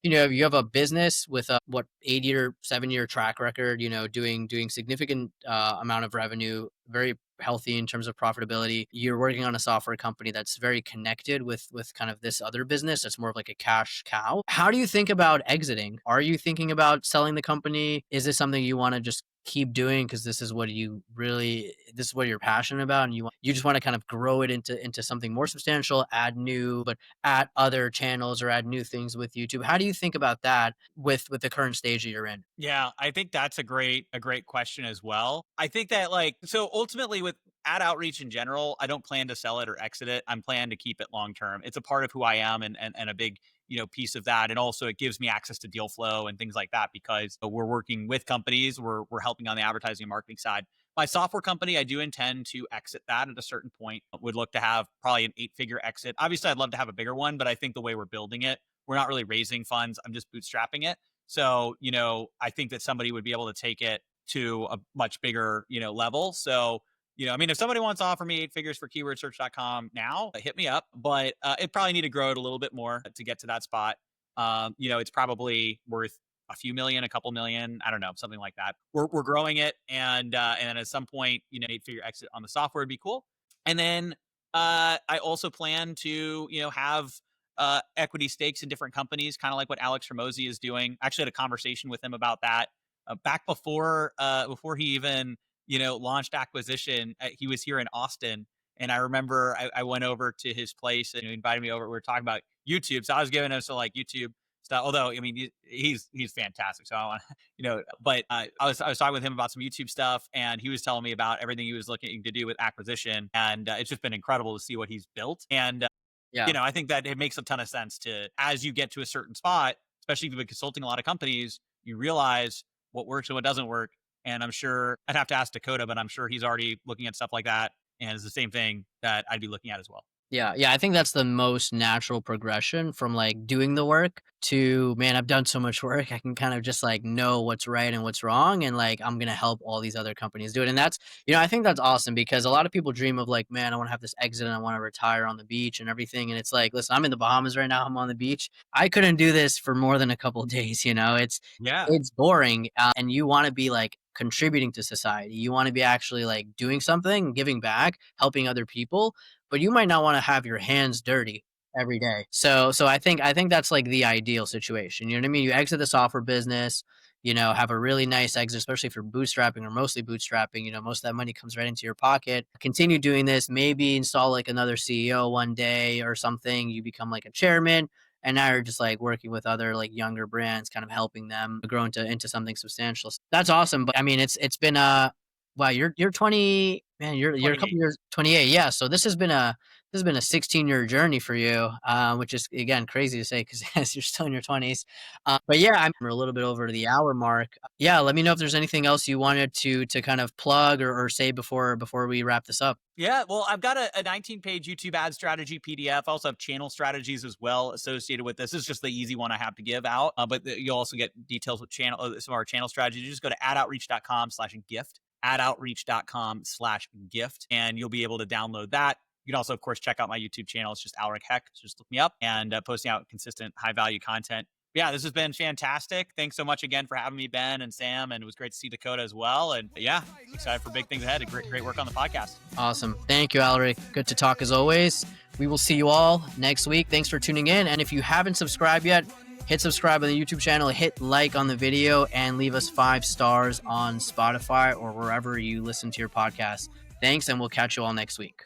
you have a business with a 8 year, 7 year track record, doing significant amount of revenue, very healthy in terms of profitability. You're working on a software company that's very connected with kind of this other business that's more of like a cash cow. How do you think about exiting? Are you thinking about selling the company? Is this something you want to just keep doing because this is what you're passionate about, and you just want to kind of grow it into something more substantial, add other channels or add new things with YouTube? How do you think about that with the current stage that you're in? Yeah, I think that's a great question as well. I think that so ultimately with ad outreach in general, I don't plan to sell it or exit it. I'm planning to keep it long term. It's a part of who I am and a big, piece of that. And also it gives me access to deal flow and things like that because we're working with companies, we're helping on the advertising and marketing side. My software company, I do intend to exit that at a certain point. Would look to have probably an 8-figure exit. Obviously, I'd love to have a bigger one, but I think the way we're building it, we're not really raising funds. I'm just bootstrapping it. So, I think that somebody would be able to take it to a much bigger, level. So, I mean, if somebody wants to offer me 8 figures for keywordsearch.com now, hit me up, but it probably need to grow it a little bit more to get to that spot. It's probably worth a few million, a couple million, I don't know, something like that. We're growing it. And at some point, 8-figure exit on the software would be cool. And then I also plan to, have equity stakes in different companies, kind of like what Alex Ramosi is doing. I actually had a conversation with him about that back before he even launched acquisition. He was here in Austin, and I remember I went over to his place and he invited me over. We were talking about YouTube, so I was giving him some like YouTube stuff. Although I mean he's fantastic, so I want But I was talking with him about some YouTube stuff, and he was telling me about everything he was looking to do with acquisition, and it's just been incredible to see what he's built. And Yeah. I think that it makes a ton of sense to, as you get to a certain spot, especially if you've been consulting a lot of companies, you realize what works and what doesn't work. And I'm sure I'd have to ask Dakota, but I'm sure he's already looking at stuff like that. And it's the same thing that I'd be looking at as well. Yeah, yeah, I think that's the most natural progression from like doing the work to, man, I've done so much work. I can kind of just like know what's right and what's wrong. And like, I'm going to help all these other companies do it. And that's, I think that's awesome because a lot of people dream of like, man, I want to have this exit and I want to retire on the beach and everything. And it's like, listen, I'm in the Bahamas right now. I'm on the beach. I couldn't do this for more than a couple of days. Yeah. It's boring. And you want to be like contributing to society. You want to be actually like doing something, giving back, helping other people, but you might not want to have your hands dirty every day. So I think that's like the ideal situation. You know what I mean? You exit the software business, have a really nice exit, especially if you're bootstrapping or mostly bootstrapping. Most of that money comes right into your pocket. Continue doing this, maybe install like another CEO one day or something. You become like a chairman. And now you're just like working with other like younger brands, kind of helping them grow into something substantial. That's awesome. But I mean, it's been wow, you're 20, man, you're a couple 28. years, 28. Yeah. So this has been a 16-year journey for you, which is again crazy to say because you're still in your 20s. But yeah, I'm a little bit over the hour mark. Yeah, let me know if there's anything else you wanted to kind of plug or say before we wrap this up. Yeah, well, I've got a 19-page YouTube ad strategy PDF. I also have channel strategies as well associated with this. This is just the easy one I have to give out, but you'll also get details with some of our channel strategies. You just go to adoutreach.com/gift, adoutreach.com/gift, and you'll be able to download that. You can also, of course, check out my YouTube channel. It's just Aleric Heck. So just look me up and posting out consistent, high-value content. Yeah, this has been fantastic. Thanks so much again for having me, Ben and Sam, and it was great to see Dakota as well. And yeah, excited for big things ahead. Great work on the podcast. Awesome. Thank you, Aleric. Good to talk as always. We will see you all next week. Thanks for tuning in. And if you haven't subscribed yet, hit subscribe on the YouTube channel, hit like on the video, and leave us 5 stars on Spotify or wherever you listen to your podcast. Thanks, and we'll catch you all next week.